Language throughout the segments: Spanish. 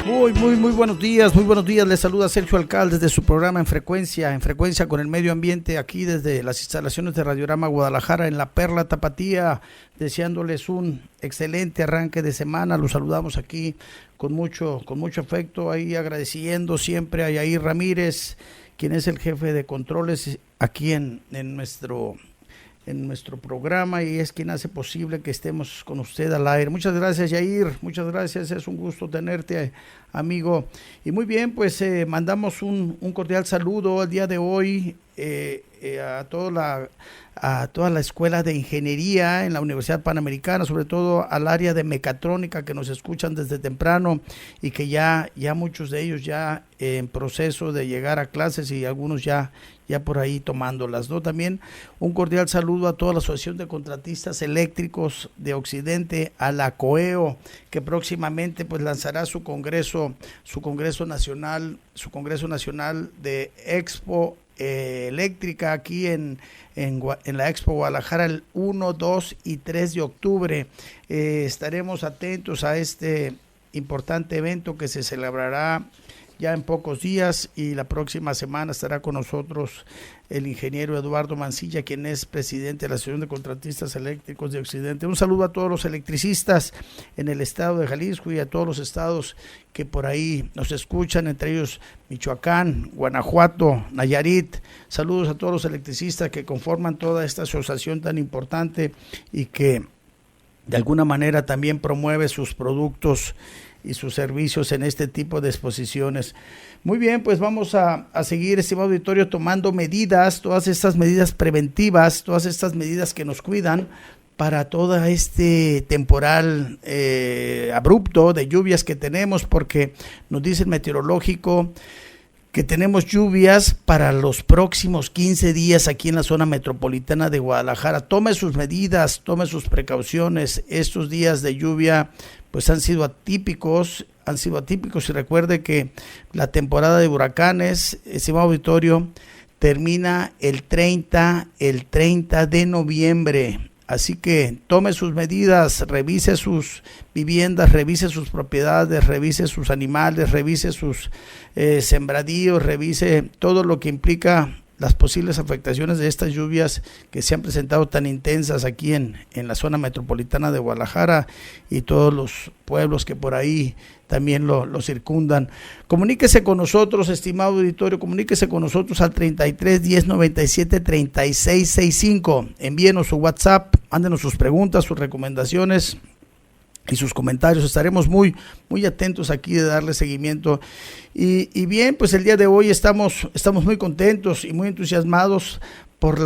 Muy buenos días, muy buenos días. Les saluda Sergio Alcalde desde su programa en frecuencia con el medio ambiente, aquí desde las instalaciones de Radiorama Guadalajara en La Perla Tapatía, deseándoles un excelente arranque de semana. Los saludamos aquí con mucho afecto, ahí agradeciendo siempre a Yair Ramírez, quien es el jefe de controles aquí en nuestro programa y es quien hace posible que estemos con usted al aire. Muchas gracias, Yair, muchas gracias, es un gusto tenerte, amigo. Y muy bien, pues mandamos un cordial saludo el día de hoy a toda la escuela de ingeniería en la Universidad Panamericana, sobre todo al área de mecatrónica que nos escuchan desde temprano y que ya muchos de ellos ya en proceso de llegar a clases y algunos ya por ahí tomándolas, ¿no? También un cordial saludo a toda la Asociación de Contratistas Eléctricos de Occidente, a la COEO, que próximamente pues lanzará su congreso nacional de Expo eléctrica aquí en la Expo Guadalajara el 1, 2 y 3 de octubre. Estaremos atentos a este importante evento que se celebrará ya en pocos días y la próxima semana estará con nosotros el ingeniero Eduardo Mancilla, quien es presidente de la Asociación de Contratistas Eléctricos de Occidente. Un saludo a todos los electricistas en el estado de Jalisco y a todos los estados que por ahí nos escuchan, entre ellos Michoacán, Guanajuato, Nayarit. Saludos a todos los electricistas que conforman toda esta asociación tan importante y que de alguna manera también promueve sus productos y sus servicios en este tipo de exposiciones. Muy bien, pues vamos a seguir, estimado auditorio, tomando medidas, todas estas medidas preventivas, todas estas medidas que nos cuidan para todo este temporal abrupto de lluvias que tenemos, porque nos dice el meteorológico que tenemos lluvias para los próximos 15 días aquí en la zona metropolitana de Guadalajara. Tome sus medidas, tome sus precauciones. Estos días de lluvia pues han sido atípicos y recuerde que la temporada de huracanes, estimado auditorio, termina el 30 de noviembre. Así que tome sus medidas, revise sus viviendas, revise sus propiedades, revise sus animales, revise sus sembradíos, revise todo lo que implica las posibles afectaciones de estas lluvias que se han presentado tan intensas aquí en la zona metropolitana de Guadalajara y todos los pueblos que por ahí también lo circundan. Comuníquese con nosotros, estimado auditorio, comuníquese con nosotros al 33 10 97 36 65. Envíenos su WhatsApp, mándenos sus preguntas, sus recomendaciones y sus comentarios. Estaremos muy atentos aquí de darle seguimiento. Y bien, pues el día de hoy estamos muy contentos y muy entusiasmados por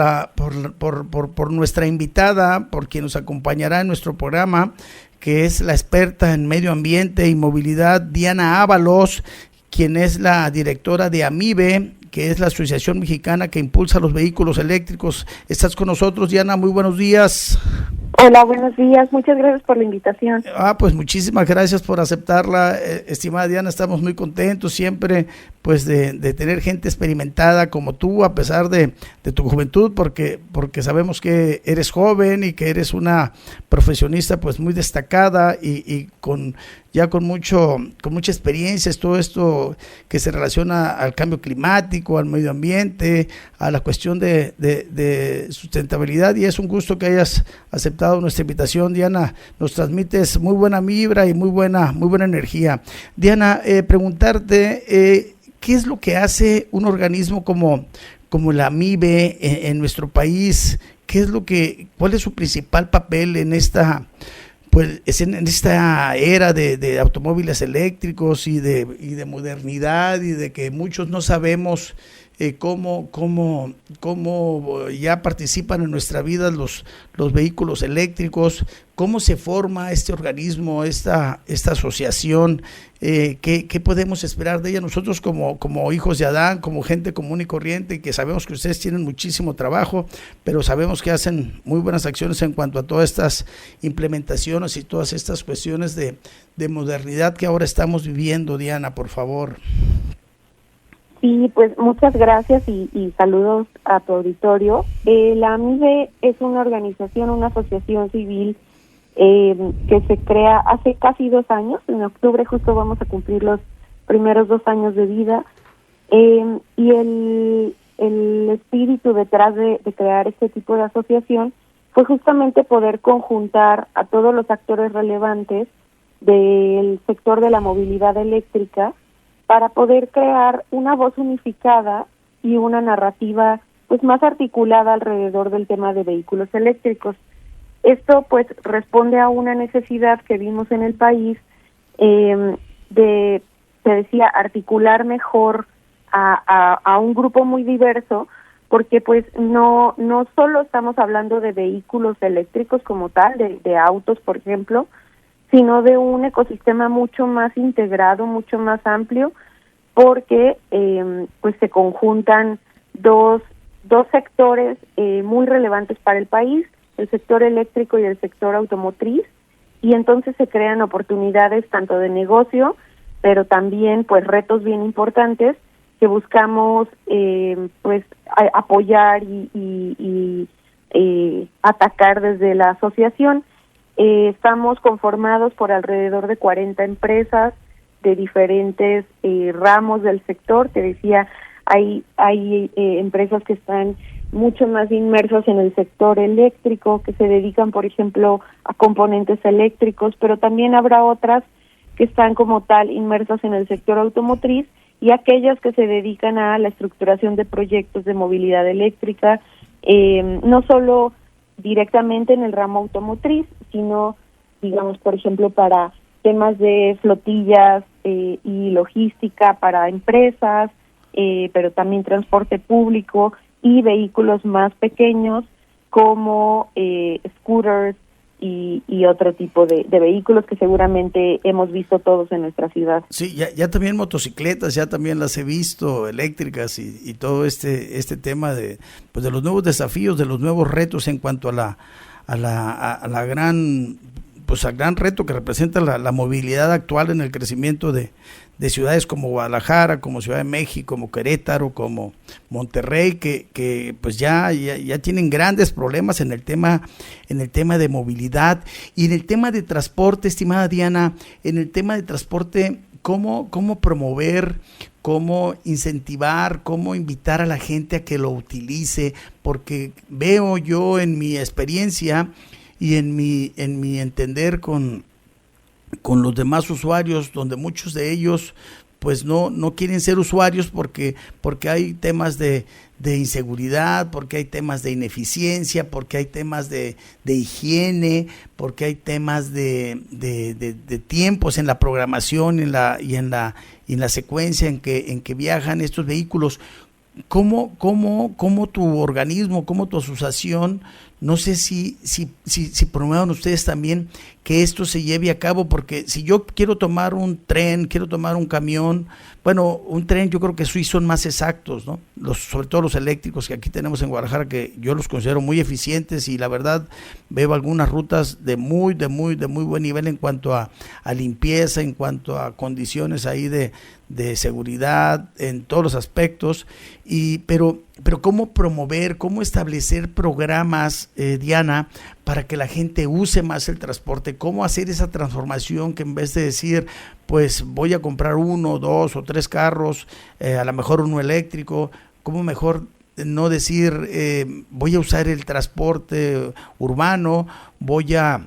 nuestra invitada, por quien nos acompañará en nuestro programa, que es la experta en medio ambiente y movilidad, Diana Ábalos, quien es la directora de AMIVE, que es la asociación mexicana que impulsa los vehículos eléctricos. ¿Estás con nosotros, Diana? Muy buenos días. Hola, buenos días. Muchas gracias por la invitación. Pues muchísimas gracias por aceptarla, estimada Diana. Estamos muy contentos siempre pues de tener gente experimentada como tú, a pesar de tu juventud, porque sabemos que eres joven y que eres una profesionista pues muy destacada y con mucha experiencia en todo esto que se relaciona al cambio climático, al medio ambiente, a la cuestión de sustentabilidad, y es un gusto que hayas aceptado nuestra invitación, Diana. Nos transmites muy buena vibra y muy buena energía. Diana, preguntarte ¿qué es lo que hace un organismo como la AMIVE en nuestro país? ¿Cuál es su principal papel en esta era de automóviles eléctricos y de modernidad, y de que muchos no sabemos cómo ya participan en nuestra vida los vehículos eléctricos? ¿Cómo se forma este organismo, esta asociación? ¿Qué podemos esperar de ella nosotros como hijos de Adán, como gente común y corriente, que sabemos que ustedes tienen muchísimo trabajo, pero sabemos que hacen muy buenas acciones en cuanto a todas estas implementaciones y todas estas cuestiones de modernidad que ahora estamos viviendo? Diana, por favor. Sí, pues muchas gracias y saludos a tu auditorio. La AMIVE es una organización, una asociación civil que se crea hace casi 2 años. En octubre justo vamos a cumplir los primeros 2 años de vida. Y el espíritu detrás de crear este tipo de asociación fue justamente poder conjuntar a todos los actores relevantes del sector de la movilidad eléctrica para poder crear una voz unificada y una narrativa pues más articulada alrededor del tema de vehículos eléctricos. Esto pues responde a una necesidad que vimos en el país de, se decía, articular mejor a un grupo muy diverso, porque pues no solo estamos hablando de vehículos eléctricos como tal, de autos, por ejemplo, sino de un ecosistema mucho más integrado, mucho más amplio, porque pues se conjuntan dos sectores muy relevantes para el país, el sector eléctrico y el sector automotriz, y entonces se crean oportunidades tanto de negocio, pero también pues retos bien importantes que buscamos pues apoyar y atacar desde la asociación. Estamos conformados por alrededor de 40 empresas de diferentes ramos del sector. Te decía, hay empresas que están mucho más inmersas en el sector eléctrico, que se dedican, por ejemplo, a componentes eléctricos, pero también habrá otras que están como tal inmersas en el sector automotriz, y aquellas que se dedican a la estructuración de proyectos de movilidad eléctrica, no solo directamente en el ramo automotriz, sino, digamos, por ejemplo, para temas de flotillas y logística para empresas, pero también transporte público y vehículos más pequeños como scooters y otro tipo de vehículos que seguramente hemos visto todos en nuestra ciudad. Sí, ya también motocicletas, ya también las he visto, eléctricas y todo este tema de los nuevos desafíos, de los nuevos retos en cuanto al gran reto que representa la movilidad actual en el crecimiento de ciudades como Guadalajara, como Ciudad de México, como Querétaro, como Monterrey, que pues ya tienen grandes problemas en el tema de movilidad y en el tema de transporte, estimada Diana, en el tema de transporte, cómo promover, cómo incentivar, cómo invitar a la gente a que lo utilice, porque veo yo en mi experiencia y en mi entender con los demás usuarios, donde muchos de ellos pues no quieren ser usuarios porque hay temas de inseguridad, porque hay temas de ineficiencia, porque hay temas de higiene, porque hay temas de tiempos en la programación y en la secuencia en que viajan estos vehículos. ¿Cómo tu organismo, cómo tu asociación, no sé si promuevan ustedes también que esto se lleve a cabo? Porque si yo quiero tomar un tren, quiero tomar un camión, bueno, un tren yo creo que sí son más exactos, ¿no? Sobre todo los eléctricos que aquí tenemos en Guadalajara, que yo los considero muy eficientes y la verdad veo algunas rutas de muy buen nivel en cuanto a limpieza, en cuanto a condiciones ahí de seguridad en todos los aspectos, pero cómo promover, cómo establecer programas, Diana, para que la gente use más el transporte, cómo hacer esa transformación que en vez de decir pues voy a comprar 1, 2 o 3 carros, a lo mejor uno eléctrico, cómo mejor no decir voy a usar el transporte urbano, voy a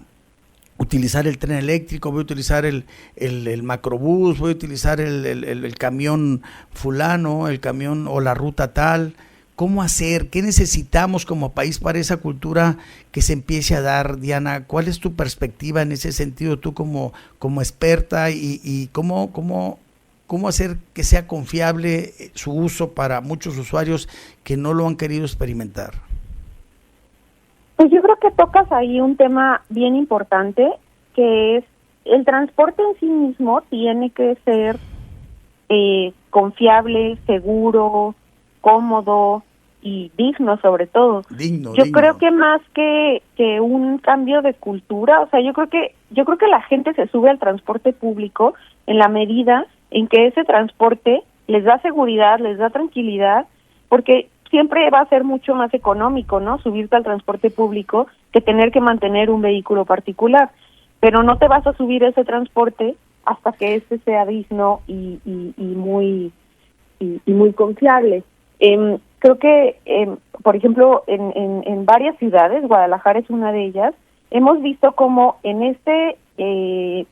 utilizar el tren eléctrico, voy a utilizar el macrobús, voy a utilizar el camión fulano, el camión o la ruta tal. ¿Cómo hacer? ¿Qué necesitamos como país para esa cultura que se empiece a dar, Diana? ¿Cuál es tu perspectiva en ese sentido, tú como experta, y cómo hacer que sea confiable su uso para muchos usuarios que no lo han querido experimentar? Pues yo creo que tocas ahí un tema bien importante, que es el transporte en sí mismo tiene que ser confiable, seguro, cómodo y digno, sobre todo. Yo creo que más que un cambio de cultura, o sea, yo creo que la gente se sube al transporte público en la medida en que ese transporte les da seguridad, les da tranquilidad, porque siempre va a ser mucho más económico, ¿no? Subirte al transporte público que tener que mantener un vehículo particular, pero no te vas a subir ese transporte hasta que este sea digno y muy confiable. Creo que, por ejemplo, en varias ciudades, Guadalajara es una de ellas, hemos visto como en este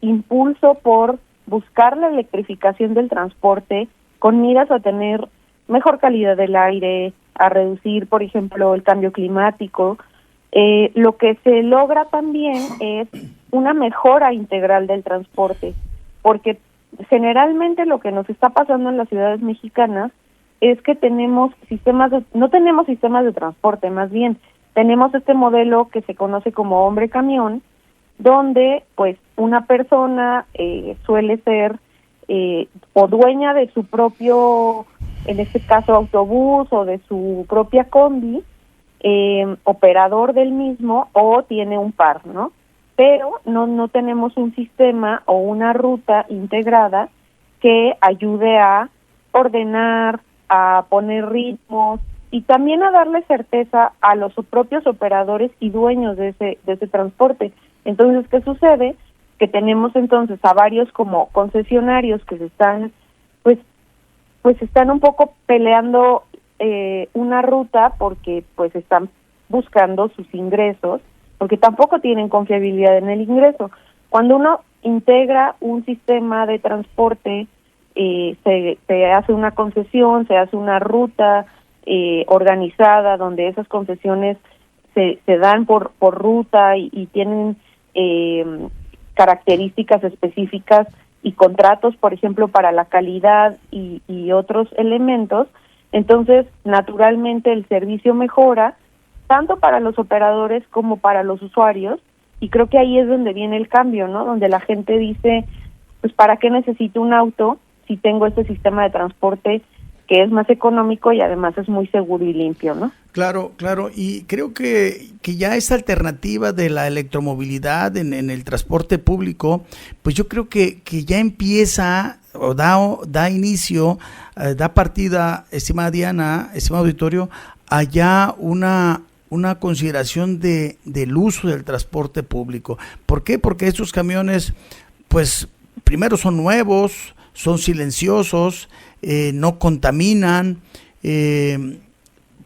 impulso por buscar la electrificación del transporte con miras a tener mejor calidad del aire, a reducir, por ejemplo, el cambio climático, lo que se logra también es una mejora integral del transporte, porque generalmente lo que nos está pasando en las ciudades mexicanas es que no tenemos sistemas de transporte, más bien tenemos este modelo que se conoce como hombre camión, donde pues una persona suele ser o dueña de su propio, en este caso autobús, o de su propia combi, operador del mismo, o tiene un par, ¿no? Pero no tenemos un sistema o una ruta integrada que ayude a ordenar, a poner ritmos y también a darle certeza a los propios operadores y dueños de ese transporte. Entonces, ¿qué sucede? Que tenemos entonces a varios como concesionarios que se están, pues están un poco peleando una ruta porque pues están buscando sus ingresos, porque tampoco tienen confiabilidad en el ingreso. Cuando uno integra un sistema de transporte, se hace una concesión, se hace una ruta organizada donde esas concesiones se dan por ruta y tienen características específicas y contratos, por ejemplo, para la calidad y otros elementos. Entonces, naturalmente el servicio mejora tanto para los operadores como para los usuarios, y creo que ahí es donde viene el cambio, ¿no? Donde la gente dice, pues ¿para qué necesito un auto si tengo este sistema de transporte que es más económico y además es muy seguro y limpio, ¿no? Claro, y creo que ya esta alternativa de la electromovilidad en el transporte público, pues yo creo que ya empieza o da inicio, da partida, estimada Diana, estimado auditorio, allá una consideración del uso del transporte público. ¿Por qué? Porque estos camiones, pues, primero son nuevos, son silenciosos, no contaminan,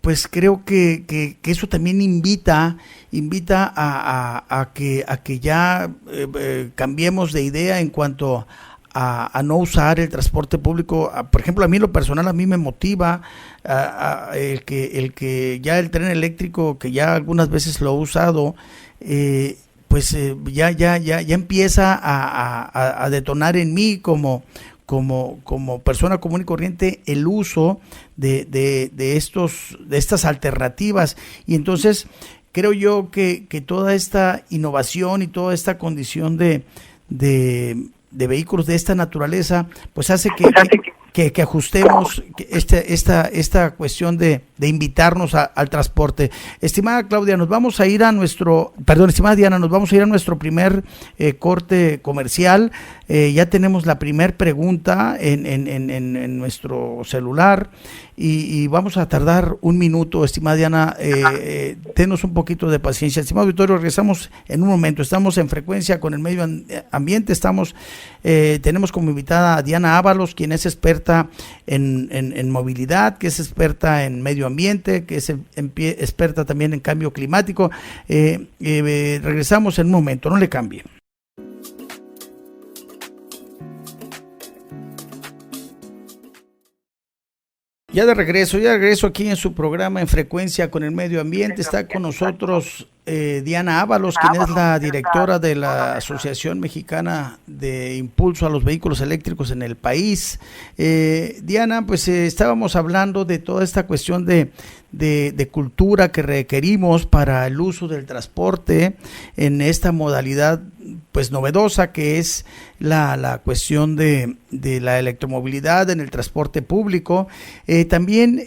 pues creo que eso también invita a que ya cambiemos de idea en cuanto a no usar el transporte público. Por ejemplo, a mí lo personal, a mí me motiva el que ya el tren eléctrico, que ya algunas veces lo he usado, pues ya empieza a detonar en mí como persona común y corriente el uso de estas alternativas. Y entonces creo yo que toda esta innovación y toda esta condición de vehículos de esta naturaleza, pues hace que ajustemos esta cuestión de invitarnos al transporte. Estimada Claudia, estimada Diana, nos vamos a ir a nuestro primer corte comercial. Ya tenemos la primer pregunta en nuestro celular y vamos a tardar un minuto, estimada Diana. Tenos un poquito de paciencia. Estimado auditorio, regresamos en un momento. Estamos en Frecuencia con el Medio Ambiente. Tenemos como invitada a Diana Ábalos, quien es experta en movilidad, que es experta en medio ambiente, que es experta también en cambio climático. Regresamos en un momento, no le cambie. Ya de regreso aquí en su programa En Frecuencia con el Medio Ambiente. Está con nosotros Diana Ábalos, quien es la directora de la Asociación Mexicana de Impulso a los Vehículos Eléctricos en el país. Diana, pues estábamos hablando de toda esta cuestión de cultura que requerimos para el uso del transporte en esta modalidad pues novedosa que es la cuestión de la electromovilidad en el transporte público. También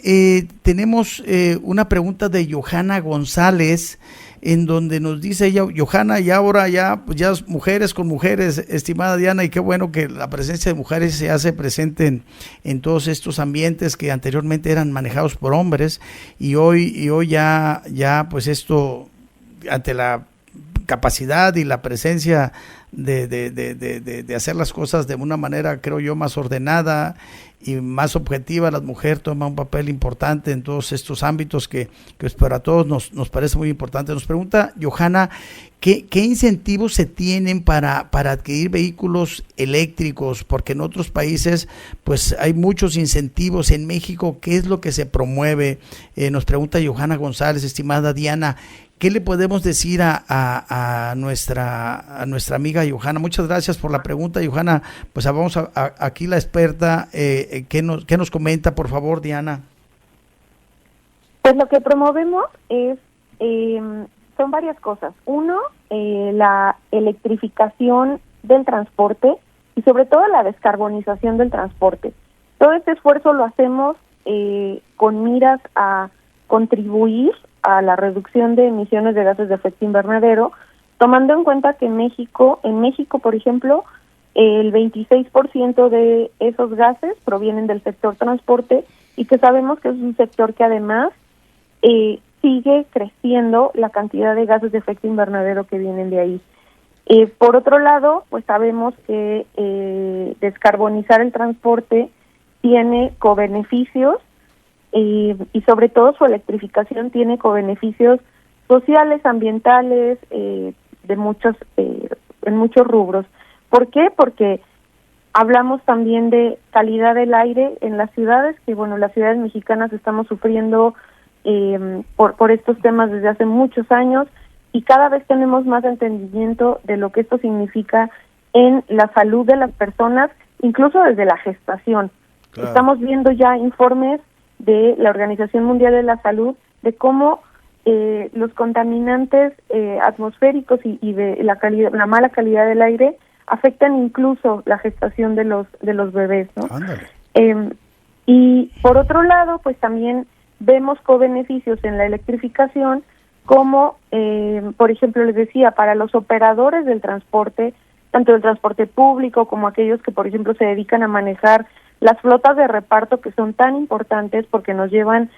tenemos una pregunta de Johanna González, en donde nos dice ella, Johanna, y ahora ya mujeres con mujeres, estimada Diana, y qué bueno que la presencia de mujeres se hace presente en todos estos ambientes que anteriormente eran manejados por hombres, y hoy ya pues esto ante la capacidad y la presencia de hacer las cosas de una manera, creo yo, más ordenada y más objetiva, la mujer toma un papel importante en todos estos ámbitos que para todos nos parece muy importante. Nos pregunta Johanna, ¿qué incentivos se tienen para adquirir vehículos eléctricos? Porque en otros países pues hay muchos incentivos. En México, ¿qué es lo que se promueve? Nos pregunta Johanna González. Estimada Diana, ¿qué le podemos decir a nuestra amiga Johanna? Muchas gracias por la pregunta, Johanna. Pues vamos aquí la experta. ¿Qué nos comenta, por favor, Diana? Pues lo que promovemos es son varias cosas. Uno, la electrificación del transporte y sobre todo la descarbonización del transporte. Todo este esfuerzo lo hacemos con miras a contribuir a la reducción de emisiones de gases de efecto invernadero, tomando en cuenta que en México, por ejemplo, el 26% de esos gases provienen del sector transporte y que sabemos que es un sector que además sigue creciendo la cantidad de gases de efecto invernadero que vienen de ahí. Por otro lado, pues sabemos que descarbonizar el transporte tiene cobeneficios y sobre todo su electrificación tiene cobeneficios sociales, ambientales, en muchos rubros. ¿Por qué? Porque hablamos también de calidad del aire en las ciudades, que bueno, las ciudades mexicanas estamos sufriendo por estos temas desde hace muchos años y cada vez tenemos más entendimiento de lo que esto significa en la salud de las personas, incluso desde la gestación. Claro. Estamos viendo ya informes de la Organización Mundial de la Salud de cómo los contaminantes atmosféricos y de la mala calidad del aire afectan incluso la gestación de los bebés, ¿no? Y por otro lado, pues también vemos cobeneficios en la electrificación como, por ejemplo, les decía, para los operadores del transporte, tanto del transporte público como aquellos que, por ejemplo, se dedican a manejar las flotas de reparto, que son tan importantes porque nos llevan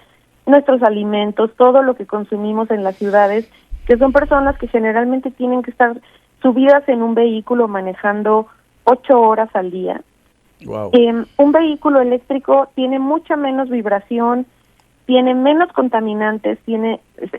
nuestros alimentos, todo lo que consumimos en las ciudades, que son personas que generalmente tienen que estar subidas en un vehículo manejando 8 horas al día. Wow. Un vehículo eléctrico tiene mucha menos vibración, tiene menos contaminantes,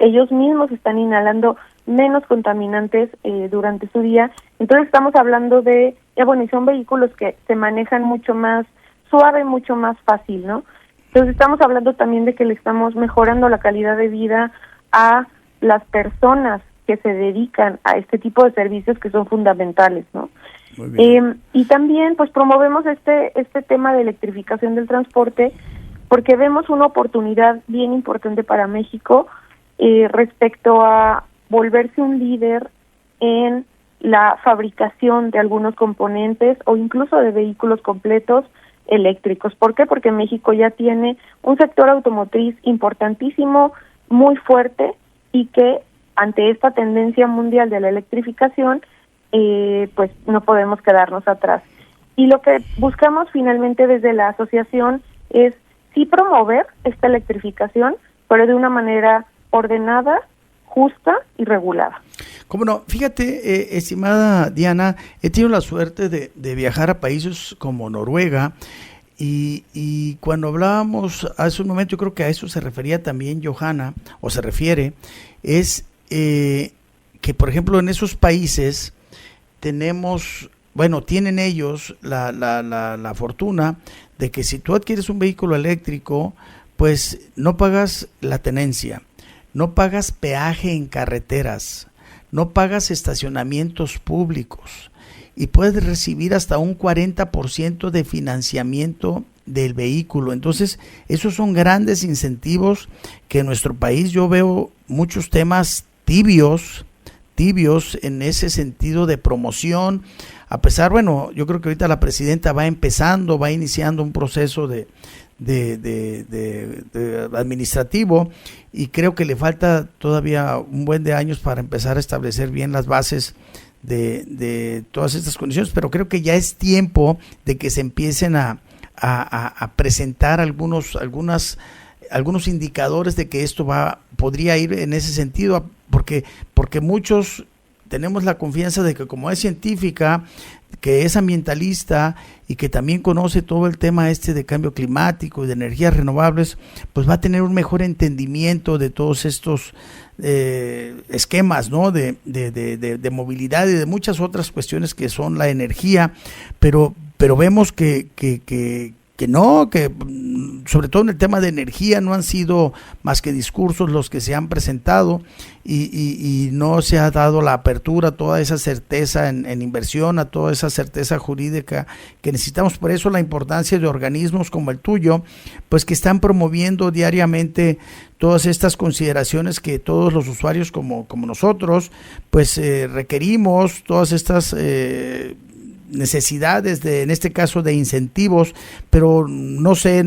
ellos mismos están inhalando menos contaminantes durante su día. Entonces estamos hablando de, y son vehículos que se manejan mucho más suave, mucho más fácil, ¿no? Entonces estamos hablando también de que le estamos mejorando la calidad de vida a las personas que se dedican a este tipo de servicios que son fundamentales, ¿no? Muy bien. Y también pues promovemos este tema de electrificación del transporte porque vemos una oportunidad bien importante para México respecto a volverse un líder en la fabricación de algunos componentes o incluso de vehículos completos eléctricos. ¿Por qué? Porque México ya tiene un sector automotriz importantísimo, muy fuerte, y que ante esta tendencia mundial de la electrificación, pues no podemos quedarnos atrás. Y lo que buscamos finalmente desde la asociación es sí promover esta electrificación, pero de una manera ordenada, justa y regulada. Cómo no, fíjate, estimada Diana, he tenido la suerte de viajar a países como Noruega y cuando hablábamos hace un momento, yo creo que a eso se refería también Johanna, o se refiere, es que por ejemplo en esos países tienen ellos la fortuna de que si tú adquieres un vehículo eléctrico, pues no pagas la tenencia, no pagas peaje en carreteras, no pagas estacionamientos públicos y puedes recibir hasta un 40% de financiamiento del vehículo. Entonces, esos son grandes incentivos que en nuestro país yo veo muchos temas tibios en ese sentido de promoción. A pesar, yo creo que ahorita la presidenta va iniciando un proceso de administrativo y creo que le falta todavía un buen de años para empezar a establecer bien las bases de todas estas condiciones, pero creo que ya es tiempo de que se empiecen a presentar algunas algunos indicadores de que esto podría ir en ese sentido, porque muchos tenemos la confianza de que como es científica, que es ambientalista y que también conoce todo el tema de cambio climático y de energías renovables, pues va a tener un mejor entendimiento de todos estos esquemas, ¿no? de movilidad y de muchas otras cuestiones que son la energía, pero vemos que no, que sobre todo en el tema de energía no han sido más que discursos los que se han presentado y no se ha dado la apertura, toda esa certeza en inversión, a toda esa certeza jurídica que necesitamos. Por eso la importancia de organismos como el tuyo, pues que están promoviendo diariamente todas estas consideraciones que todos los usuarios como nosotros, pues requerimos, todas estas necesidades en este caso de incentivos, pero no sé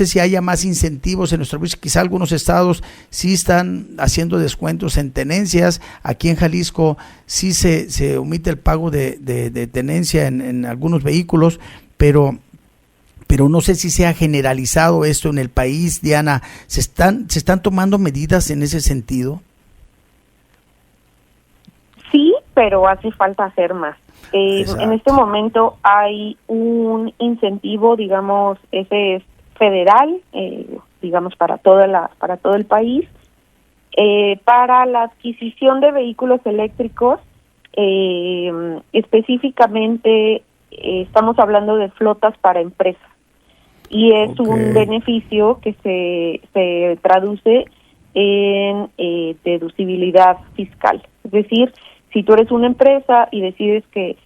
si haya más incentivos en nuestro país. Quizá algunos estados sí están haciendo descuentos en tenencias. Aquí en Jalisco sí se omite el pago de tenencia en algunos vehículos, pero no sé si se ha generalizado esto en el país. Diana, ¿se están tomando medidas en ese sentido? Sí, pero hace falta hacer más. En este momento hay un incentivo, digamos, ese es federal, digamos para todo el país, para la adquisición de vehículos eléctricos. Específicamente estamos hablando de flotas para empresas y es un beneficio que se traduce en deducibilidad fiscal. Es decir, si tú eres una empresa y decides que,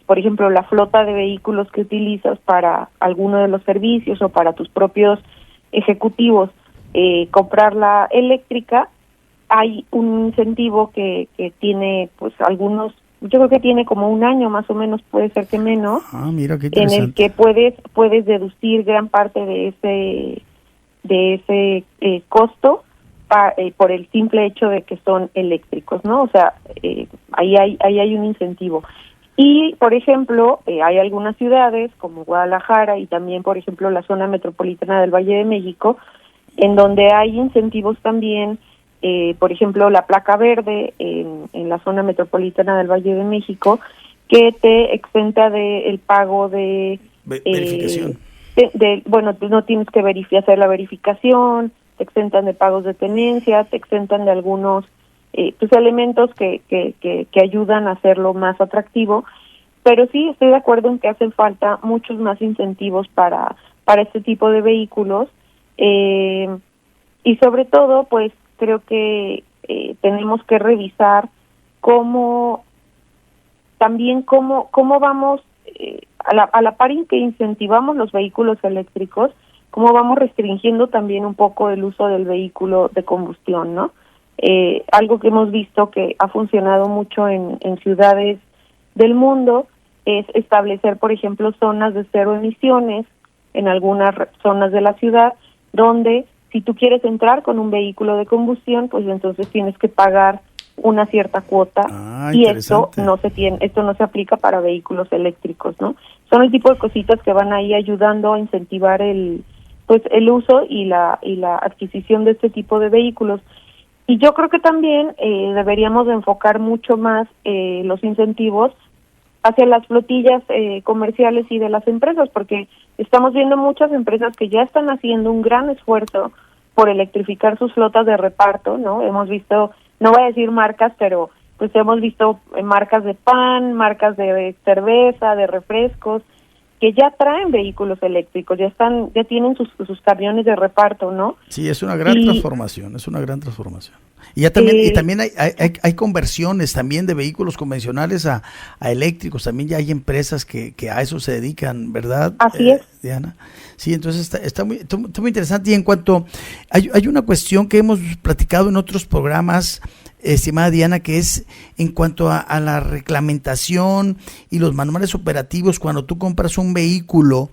por ejemplo, la flota de vehículos que utilizas para alguno de los servicios o para tus propios ejecutivos, comprarla eléctrica, hay un incentivo que tiene, pues, yo creo que tiene como un año más o menos, puede ser que menos, mira qué en el que puedes deducir gran parte de ese costo por el simple hecho de que son eléctricos, ¿no? O sea, ahí hay un incentivo. Y, por ejemplo, hay algunas ciudades como Guadalajara y también, por ejemplo, la zona metropolitana del Valle de México, en donde hay incentivos también, por ejemplo, la placa verde en la zona metropolitana del Valle de México, que te exenta del pago de verificación. Bueno, pues no tienes que hacer la verificación, te exentan de pagos de tenencia, te exentan de algunos elementos que ayudan a hacerlo más atractivo, pero sí estoy de acuerdo en que hacen falta muchos más incentivos para este tipo de vehículos, y sobre todo pues creo que tenemos que revisar cómo vamos a la par en que incentivamos los vehículos eléctricos, cómo vamos restringiendo también un poco el uso del vehículo de combustión, ¿no? Algo que hemos visto que ha funcionado mucho en ciudades del mundo es establecer, por ejemplo, zonas de cero emisiones en algunas zonas de la ciudad, donde si tú quieres entrar con un vehículo de combustión, pues entonces tienes que pagar una cierta cuota, y esto no se aplica para vehículos eléctricos, ¿no? Son el tipo de cositas que van ahí ayudando a incentivar el uso y la adquisición de este tipo de vehículos. Y yo creo que también deberíamos de enfocar mucho más los incentivos hacia las flotillas comerciales y de las empresas, porque estamos viendo muchas empresas que ya están haciendo un gran esfuerzo por electrificar sus flotas de reparto, ¿no? Hemos visto, no voy a decir marcas, pero pues hemos visto marcas de pan, marcas de cerveza, de refrescos, que ya traen vehículos eléctricos, ya tienen sus camiones de reparto, ¿no? Sí, es una gran transformación. Y ya también hay conversiones también de vehículos convencionales a eléctricos, también ya hay empresas que a eso se dedican, ¿verdad? Así es. Diana. Sí, entonces está muy interesante. Y en cuanto, hay una cuestión que hemos platicado en otros programas, estimada Diana, que es en cuanto a la reglamentación y los manuales operativos. Cuando tú compras un vehículo,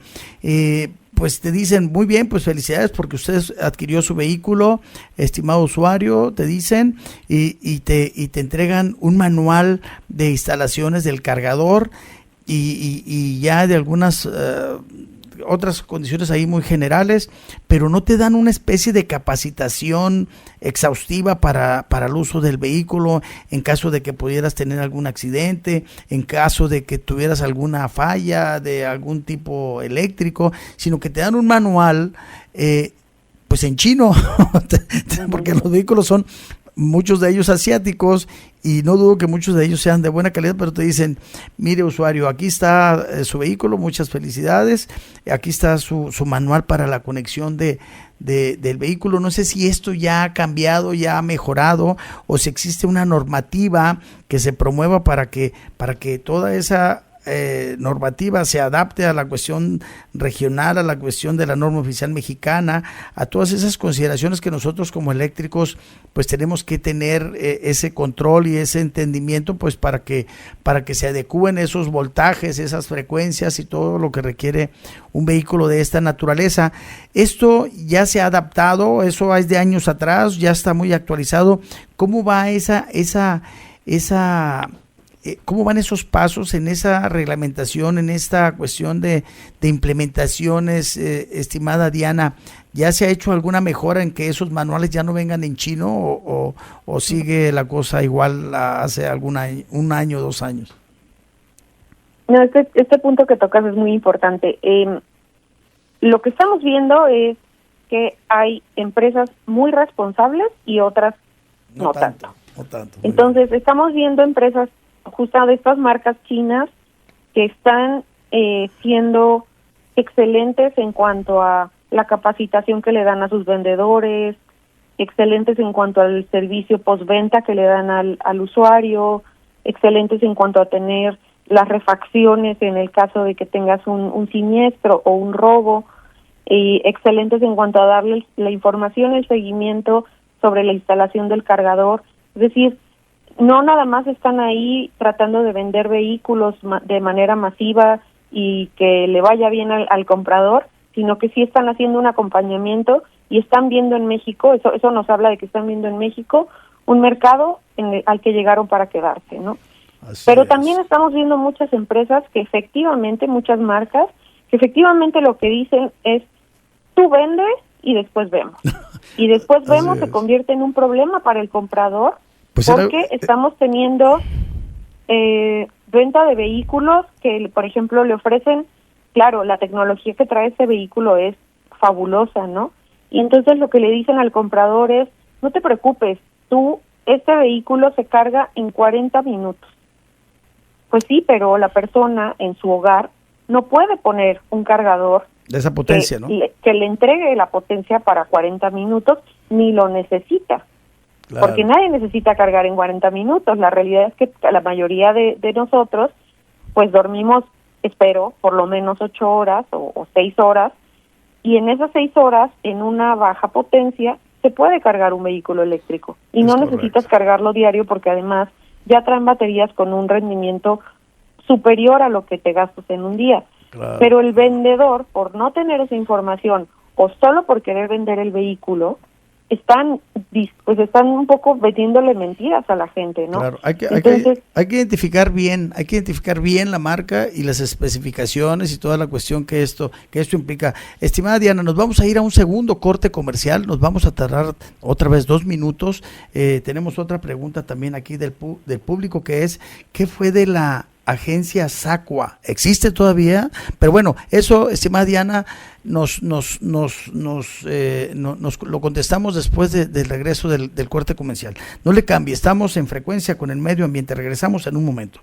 pues te dicen, muy bien, pues felicidades porque usted adquirió su vehículo, estimado usuario, te dicen, y te entregan un manual de instalaciones del cargador y ya de algunas otras condiciones ahí muy generales, pero no te dan una especie de capacitación exhaustiva para el uso del vehículo en caso de que pudieras tener algún accidente, en caso de que tuvieras alguna falla de algún tipo eléctrico, sino que te dan un manual pues en chino, porque los vehículos son muchos de ellos asiáticos y no dudo que muchos de ellos sean de buena calidad, pero te dicen, mire usuario, aquí está su vehículo, muchas felicidades, aquí está su manual para la conexión del vehículo. No sé si esto ya ha cambiado, ya ha mejorado, o si existe una normativa que se promueva para que toda esa normativa se adapte a la cuestión regional, a la cuestión de la norma oficial mexicana, a todas esas consideraciones que nosotros como eléctricos pues tenemos que tener ese control y ese entendimiento pues para que se adecúen esos voltajes, esas frecuencias y todo lo que requiere un vehículo de esta naturaleza. Esto ya se ha adaptado, eso es de años atrás, ya está muy actualizado. ¿Cómo va ¿cómo van esos pasos en esa reglamentación, en esta cuestión de implementaciones, estimada Diana? ¿Ya se ha hecho alguna mejora en que esos manuales ya no vengan en chino o sigue la cosa igual hace un año, 2 años? No, este punto que tocas es muy importante. Lo que estamos viendo es que hay empresas muy responsables y otras no tanto. Entonces, estamos viendo empresas justo de estas marcas chinas que están siendo excelentes en cuanto a la capacitación que le dan a sus vendedores, excelentes en cuanto al servicio postventa que le dan al usuario, excelentes en cuanto a tener las refacciones en el caso de que tengas un siniestro o un robo, y excelentes en cuanto a darle la información, el seguimiento sobre la instalación del cargador. Es decir, no nada más están ahí tratando de vender vehículos de manera masiva y que le vaya bien al comprador, sino que sí están haciendo un acompañamiento y están viendo en México, eso nos habla de que están viendo en México un mercado al que llegaron para quedarse, ¿no? Pero también estamos viendo muchas empresas que efectivamente, muchas marcas, que efectivamente lo que dicen es, tú vendes y después vemos. Y después vemos se convierte en un problema para el comprador, porque estamos teniendo venta de vehículos que, por ejemplo, le ofrecen, claro, la tecnología que trae este vehículo es fabulosa, ¿no? Y entonces lo que le dicen al comprador es, no te preocupes, este vehículo se carga en 40 minutos. Pues sí, pero la persona en su hogar no puede poner un cargador de esa potencia, ¿no? Que le entregue la potencia para 40 minutos, ni lo necesita. Claro. Porque nadie necesita cargar en 40 minutos. La realidad es que la mayoría de nosotros, pues dormimos, espero, por lo menos 8 horas o 6 horas, y en esas 6 horas, en una baja potencia, se puede cargar un vehículo eléctrico. Y no necesitas cargarlo diario porque además ya traen baterías con un rendimiento superior a lo que te gastas en un día. Claro. Pero el vendedor, por no tener esa información o solo por querer vender el vehículo, están un poco metiéndole mentiras a la gente, ¿no? Claro, hay que identificar bien, la marca y las especificaciones y toda la cuestión que esto implica. Estimada Diana, nos vamos a ir a un segundo corte comercial, nos vamos a tardar otra vez 2 minutos. Tenemos otra pregunta también aquí del público, que es, ¿qué fue de la agencia SACUA? ¿Existe todavía? Pero bueno, eso, estimada Diana, nos lo contestamos después del regreso del corte comercial. No le cambie, estamos en Frecuencia con el Medio Ambiente. Regresamos en un momento.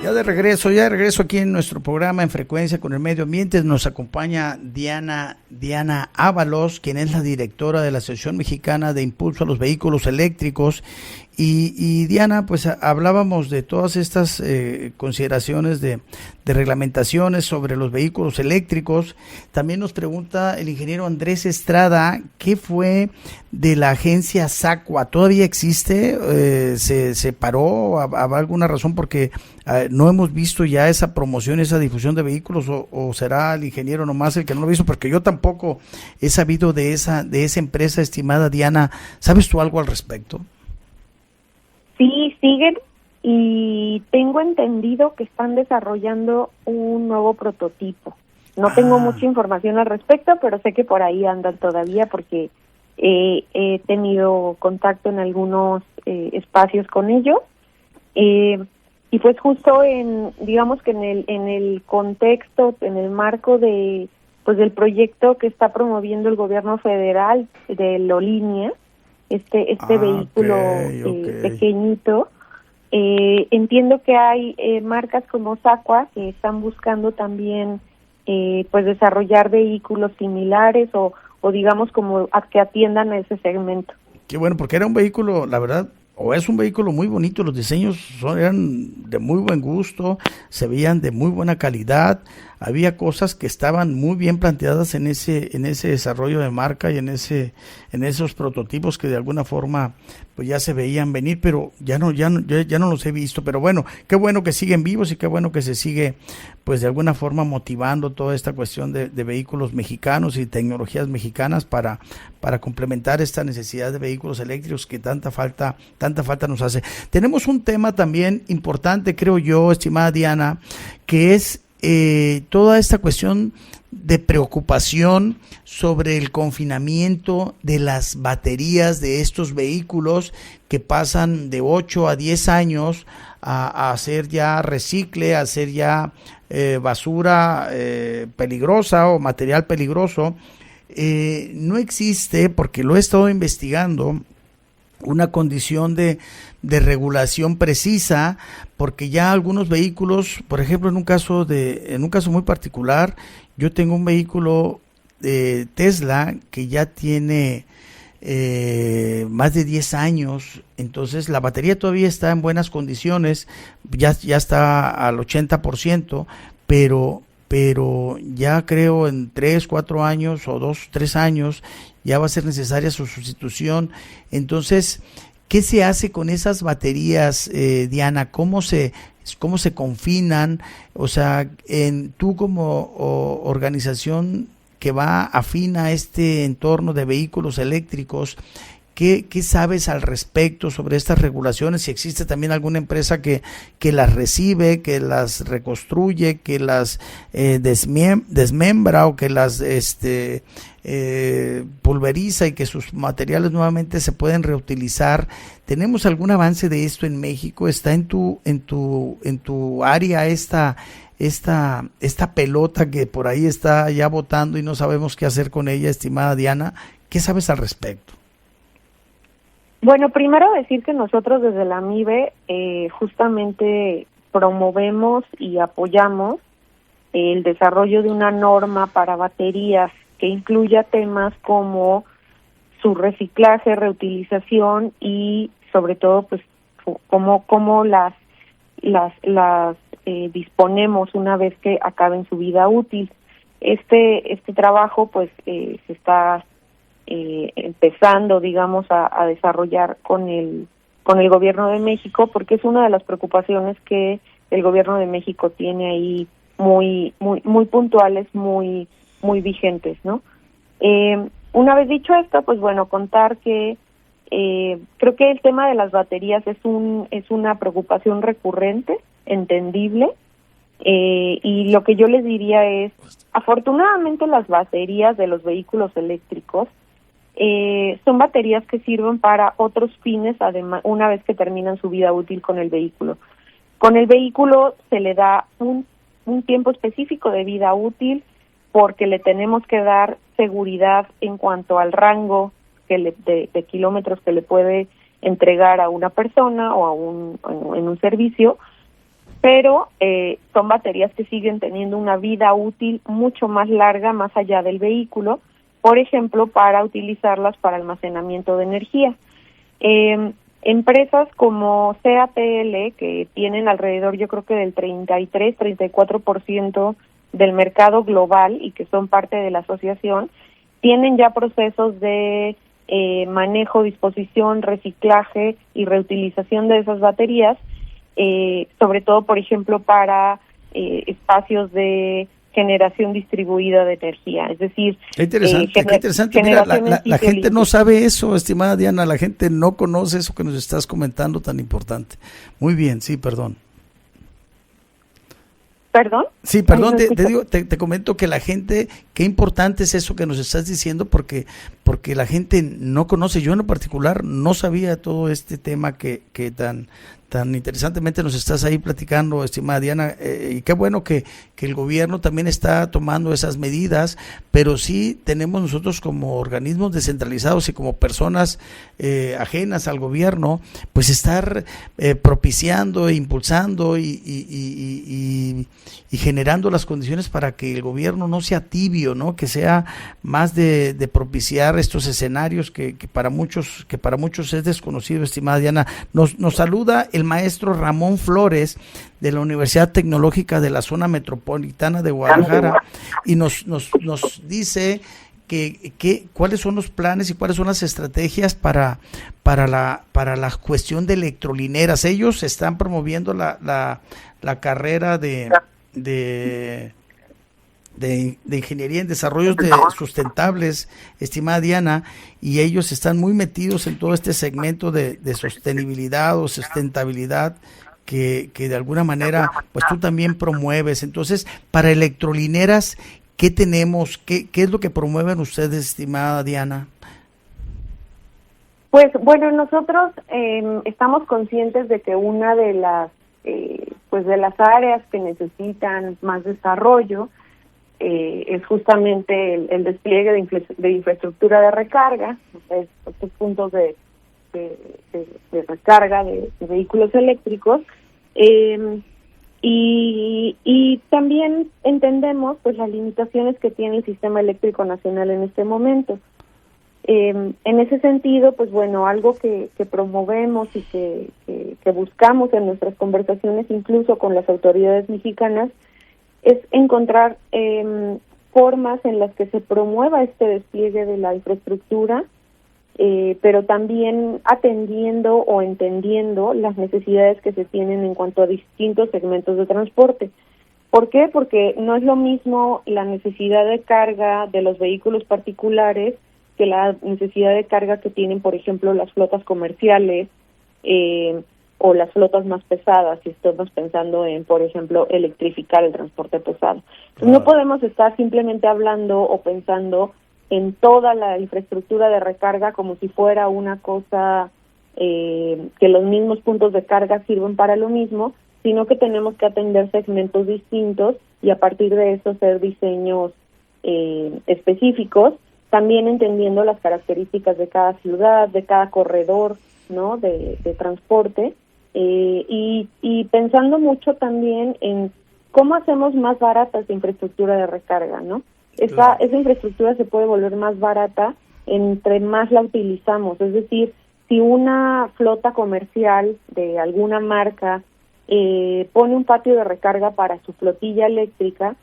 Ya de regreso aquí en nuestro programa En Frecuencia con el Medio Ambiente. Nos acompaña Diana Ábalos, quien es la directora de la Asociación Mexicana de Impulso a los Vehículos Eléctricos. Y Diana, pues hablábamos de todas estas consideraciones de reglamentaciones sobre los vehículos eléctricos. También nos pregunta el ingeniero Andrés Estrada, ¿qué fue de la agencia SACUA? ¿Todavía existe? ¿Se paró? ¿Habrá alguna razón? Porque no hemos visto ya esa promoción, esa difusión de vehículos, o será el ingeniero nomás el que no lo ha visto, porque yo tampoco he sabido de esa empresa, estimada Diana. ¿Sabes tú algo al respecto? Sí, siguen y tengo entendido que están desarrollando un nuevo prototipo. No tengo mucha información al respecto, pero sé que por ahí andan todavía porque he tenido contacto en algunos espacios con ellos. Y pues justo digamos que en el contexto, en el marco del proyecto que está promoviendo el gobierno federal de Lolínea, este vehículo pequeñito, entiendo que hay marcas como Sacua que están buscando también pues desarrollar vehículos similares o digamos como que atiendan a ese segmento. Qué bueno, porque era un vehículo, la verdad, es un vehículo muy bonito, los diseños eran de muy buen gusto, se veían de muy buena calidad, había cosas que estaban muy bien planteadas en ese desarrollo de marca y en esos prototipos que de alguna forma pues ya se veían venir, pero ya no los he visto. Pero bueno, qué bueno que siguen vivos y qué bueno que se sigue pues de alguna forma motivando toda esta cuestión de vehículos mexicanos y tecnologías mexicanas para complementar esta necesidad de vehículos eléctricos que tanta falta nos hace. Tenemos un tema también importante, creo yo, estimada Diana, que es toda esta cuestión de preocupación sobre el confinamiento de las baterías de estos vehículos que pasan de 8 a 10 años a hacer ya recicle, a hacer ya basura peligrosa o material peligroso. No existe, porque lo he estado investigando, una condición de regulación precisa, porque ya algunos vehículos, por ejemplo, en un caso muy particular, yo tengo un vehículo de Tesla que ya tiene más de 10 años, entonces la batería todavía está en buenas condiciones, ya está al 80%, pero ya creo en 3, 4 años o 2, 3 años ya va a ser necesaria su sustitución. Entonces, ¿qué se hace con esas baterías, Diana? ¿Cómo se confinan? O sea, tú como organización que va afín a este entorno de vehículos eléctricos, ¿qué sabes al respecto sobre estas regulaciones? Si existe también alguna empresa que las recibe, que las reconstruye, que las desmembra o que las pulveriza y que sus materiales nuevamente se pueden reutilizar. ¿Tenemos algún avance de esto en México? ¿Está en tu área esta pelota que por ahí está ya botando y no sabemos qué hacer con ella, estimada Diana? ¿Qué sabes al respecto? Bueno, primero decir que nosotros desde la MIBE justamente promovemos y apoyamos el desarrollo de una norma para baterías que incluya temas como su reciclaje, reutilización y sobre todo pues cómo las disponemos una vez que acaben su vida útil. Este trabajo pues se está empezando, digamos, a desarrollar con el gobierno de México, porque es una de las preocupaciones que el gobierno de México tiene ahí muy puntuales, muy vigentes, ¿no? Una vez dicho esto, pues bueno, contar que creo que el tema de las baterías es una preocupación recurrente, entendible, y lo que yo les diría es, afortunadamente las baterías de los vehículos eléctricos son baterías que sirven para otros fines, además, una vez que terminan su vida útil con el vehículo. Con el vehículo se le da un tiempo específico de vida útil porque le tenemos que dar seguridad en cuanto al rango de kilómetros que le puede entregar a una persona o en un servicio, pero son baterías que siguen teniendo una vida útil mucho más larga, más allá del vehículo, por ejemplo, para utilizarlas para almacenamiento de energía. Empresas como CATL, que tienen alrededor, yo creo que del 33-34% del mercado global y que son parte de la asociación, tienen ya procesos de manejo, disposición, reciclaje y reutilización de esas baterías, sobre todo, por ejemplo, para espacios de generación distribuida de energía, es decir, qué interesante. Mira, la gente no sabe eso, estimada Diana, la gente no conoce eso que nos estás comentando tan importante. Muy bien, sí, perdón. ¿Perdón? Sí, perdón, te comento que la gente, qué importante es eso que nos estás diciendo, porque la gente no conoce. Yo en lo particular no sabía todo este tema que tan interesantemente nos estás ahí platicando, estimada Diana, y qué bueno que el gobierno también está tomando esas medidas, pero sí tenemos nosotros como organismos descentralizados y como personas ajenas al gobierno, pues estar propiciando, impulsando y generando las condiciones para que el gobierno no sea tibio, ¿no? Que sea más de propiciar estos escenarios que para muchos es desconocido, estimada Diana. Nos saluda el maestro Ramón Flores de la Universidad Tecnológica de la Zona Metropolitana de Guadalajara y nos dice que cuáles son los planes y cuáles son las estrategias para la cuestión de electrolineras. Ellos están promoviendo la carrera de ingeniería en desarrollos sustentables, estimada Diana, y ellos están muy metidos en todo este segmento de sostenibilidad o sustentabilidad que de alguna manera pues tú también promueves. Entonces, para electrolineras, ¿qué tenemos? ¿Qué es lo que promueven ustedes, estimada Diana? Pues bueno, nosotros estamos conscientes de que una de las de las áreas que necesitan más desarrollo es justamente el despliegue de infraestructura de recarga, estos puntos de recarga de vehículos eléctricos, y también entendemos pues las limitaciones que tiene el sistema eléctrico nacional en este momento. En ese sentido, pues bueno, algo que promovemos y que buscamos en nuestras conversaciones, incluso con las autoridades mexicanas, es encontrar formas en las que se promueva este despliegue de la infraestructura, pero también atendiendo o entendiendo las necesidades que se tienen en cuanto a distintos segmentos de transporte. ¿Por qué? Porque no es lo mismo la necesidad de carga de los vehículos particulares que la necesidad de carga que tienen, por ejemplo, las flotas comerciales o las flotas más pesadas, si estamos pensando en, por ejemplo, electrificar el transporte pesado. Entonces, no podemos estar simplemente hablando o pensando en toda la infraestructura de recarga como si fuera una cosa que los mismos puntos de carga sirven para lo mismo, sino que tenemos que atender segmentos distintos y a partir de eso hacer diseños específicos, también entendiendo las características de cada ciudad, de cada corredor, ¿no?, de transporte, y pensando mucho también en cómo hacemos más barata esa infraestructura de recarga, ¿no? Esa infraestructura se puede volver más barata entre más la utilizamos, es decir, si una flota comercial de alguna marca pone un patio de recarga para su flotilla eléctrica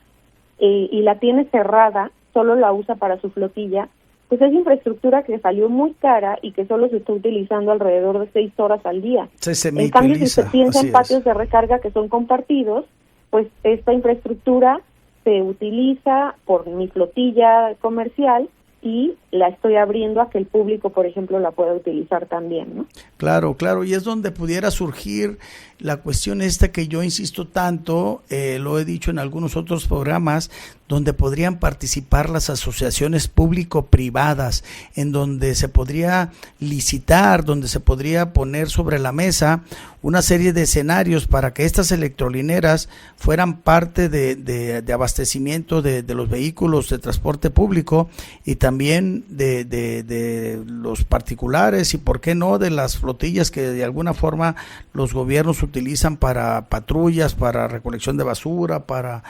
y la tiene cerrada, solo la usa para su flotilla, pues es infraestructura que salió muy cara y que solo se está utilizando alrededor de 6 horas al día. En cambio, si se piensa en patios de recarga que son compartidos, pues esta infraestructura se utiliza por mi flotilla comercial y la estoy abriendo a que el público, por ejemplo, la pueda utilizar también, ¿no? Claro, y es donde pudiera surgir la cuestión esta que yo insisto tanto, lo he dicho en algunos otros programas, donde podrían participar las asociaciones público-privadas, en donde se podría licitar, donde se podría poner sobre la mesa una serie de escenarios para que estas electrolineras fueran parte de abastecimiento de los vehículos de transporte público y también de los particulares y, por qué no, de las flotillas que de alguna forma los gobiernos utilizan para patrullas, para recolección de basura, para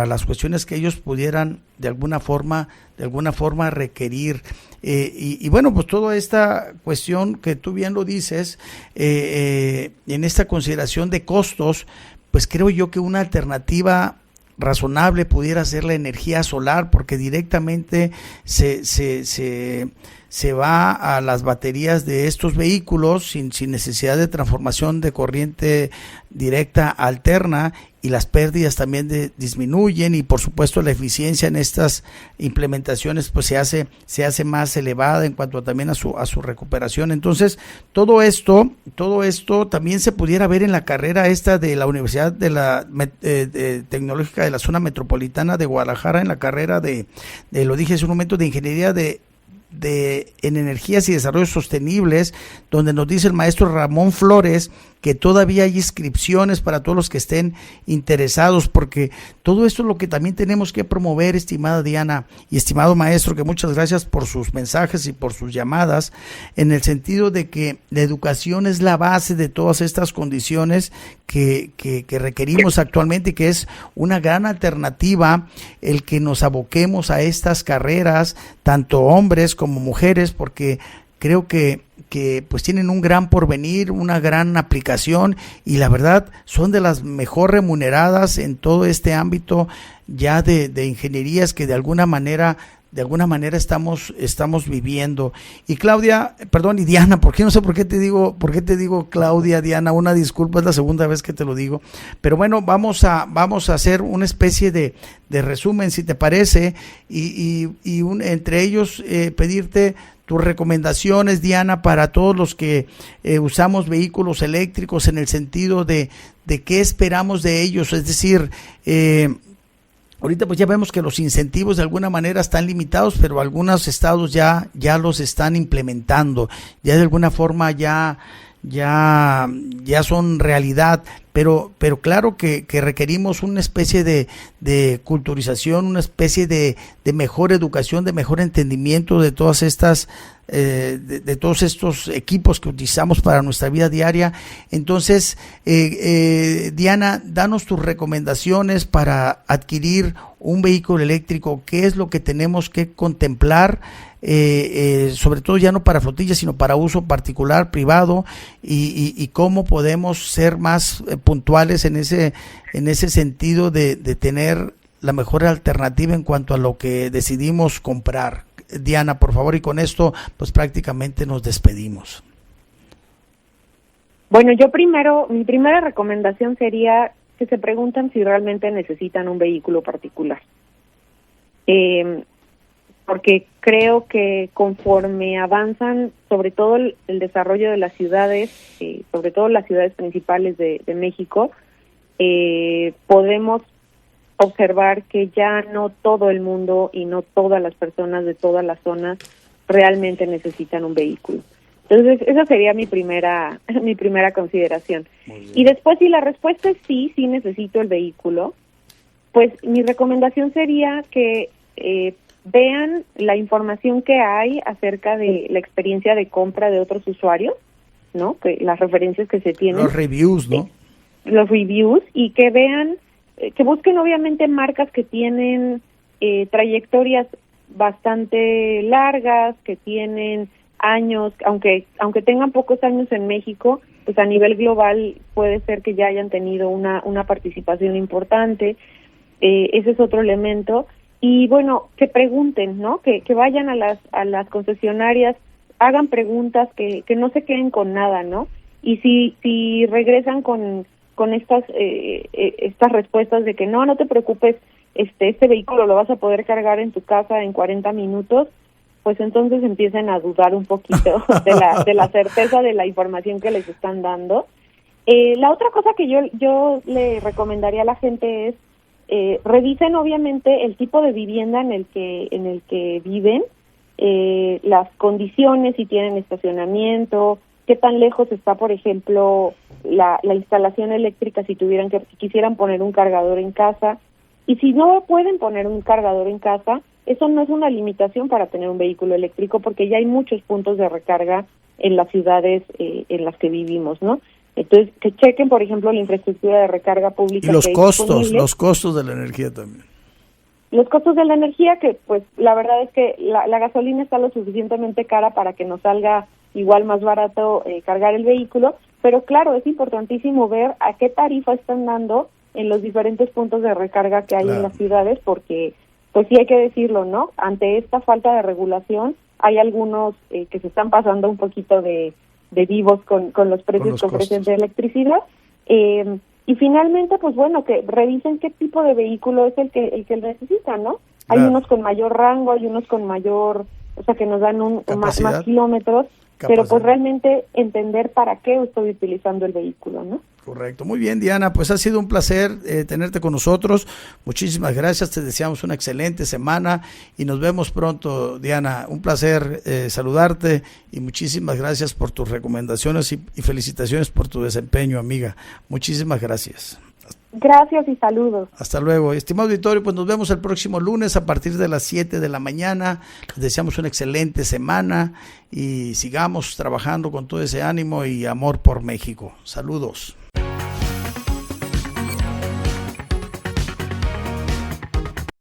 las cuestiones que ellos pudieran de alguna forma requerir. Y bueno, pues toda esta cuestión que tú bien lo dices, en esta consideración de costos, pues creo yo que una alternativa razonable pudiera ser la energía solar, porque directamente se va a las baterías de estos vehículos sin necesidad de transformación de corriente directa alterna, las pérdidas también disminuyen, y por supuesto la eficiencia en estas implementaciones pues se hace más elevada en cuanto también a su recuperación. Entonces todo esto también se pudiera ver en la carrera esta de la Universidad Tecnológica de la Zona Metropolitana de Guadalajara, en la carrera lo dije hace un momento, de Ingeniería en Energías y Desarrollos Sostenibles, donde nos dice el maestro Ramón Flores que todavía hay inscripciones para todos los que estén interesados, porque todo esto es lo que también tenemos que promover, estimada Diana y estimado maestro, que muchas gracias por sus mensajes y por sus llamadas, en el sentido de que la educación es la base de todas estas condiciones que requerimos actualmente, y que es una gran alternativa el que nos aboquemos a estas carreras, tanto hombres como mujeres, porque creo que pues tienen un gran porvenir, una gran aplicación, y la verdad son de las mejor remuneradas en todo este ámbito ya de ingenierías que de alguna manera estamos viviendo. Y Diana, porque no sé por qué te digo Claudia, Diana, una disculpa, es la segunda vez que te lo digo, pero bueno, vamos a hacer una especie de resumen, si te parece, y entre ellos pedirte tus recomendaciones, Diana, para todos los que usamos vehículos eléctricos, en el sentido de qué esperamos de ellos. Es decir, ahorita pues ya vemos que los incentivos de alguna manera están limitados, pero algunos estados ya los están implementando, ya de alguna forma ya son realidad, pero claro que requerimos una especie de culturización, una especie de mejor educación, de mejor entendimiento de todas estas de todos estos equipos que utilizamos para nuestra vida diaria. Entonces, Diana, danos tus recomendaciones para adquirir un vehículo eléctrico. ¿Qué es lo que tenemos que contemplar? Sobre todo ya no para flotillas, sino para uso particular, privado, y cómo podemos ser más puntuales en ese sentido de tener la mejor alternativa en cuanto a lo que decidimos comprar. Diana, por favor, y con esto pues prácticamente nos despedimos. Bueno, mi primera recomendación sería que se pregunten si realmente necesitan un vehículo particular. Porque creo que conforme avanzan, sobre todo el desarrollo de las ciudades, sobre todo las ciudades principales de México, podemos observar que ya no todo el mundo y no todas las personas de todas las zonas realmente necesitan un vehículo. Entonces, esa sería mi primera consideración. Y después, si la respuesta es sí necesito el vehículo, pues mi recomendación sería que vean la información que hay acerca de la experiencia de compra de otros usuarios, ¿no? Que las referencias que se tienen. Los reviews, ¿no? Los reviews, y que vean, que busquen obviamente marcas que tienen trayectorias bastante largas, que tienen años, aunque tengan pocos años en México, pues a nivel global puede ser que ya hayan tenido una participación importante. Ese es otro elemento. Y bueno, que pregunten, ¿no? Que vayan a las concesionarias, hagan preguntas, que no se queden con nada, ¿no? Y si regresan con estas respuestas de que no te preocupes, este vehículo lo vas a poder cargar en tu casa en 40 minutos, pues entonces empiecen a dudar un poquito de la certeza de la información que les están dando. La otra cosa que yo le recomendaría a la gente es revisen obviamente el tipo de vivienda en el que viven, las condiciones, si tienen estacionamiento, qué tan lejos está, por ejemplo, la instalación eléctrica si quisieran poner un cargador en casa. Y si no pueden poner un cargador en casa, eso no es una limitación para tener un vehículo eléctrico, porque ya hay muchos puntos de recarga en las ciudades en las que vivimos, ¿no? Entonces, que chequen, por ejemplo, la infraestructura de recarga pública. Y los costos de la energía también. Los costos de la energía, que pues la verdad es que la gasolina está lo suficientemente cara para que nos salga igual más barato cargar el vehículo, pero claro, es importantísimo ver a qué tarifa están dando en los diferentes puntos de recarga que hay en las ciudades, porque pues sí hay que decirlo, ¿no? Ante esta falta de regulación, hay algunos que se están pasando un poquito de vivos con los precios que ofrecen de electricidad. Y finalmente, pues bueno, que revisen qué tipo de vehículo es el que necesitan, ¿no? Hay unos con mayor rango, hay unos con mayor, o sea, que nos dan más kilómetros, pero pues realmente entender para qué estoy utilizando el vehículo, ¿no? Correcto. Muy bien, Diana, pues ha sido un placer tenerte con nosotros. Muchísimas gracias, te deseamos una excelente semana y nos vemos pronto, Diana. Un placer saludarte y muchísimas gracias por tus recomendaciones y felicitaciones por tu desempeño, amiga. Muchísimas gracias. Gracias y saludos. Hasta luego. Estimado auditorio, pues nos vemos el próximo lunes a partir de las 7 de la mañana. Les deseamos una excelente semana y sigamos trabajando con todo ese ánimo y amor por México. Saludos.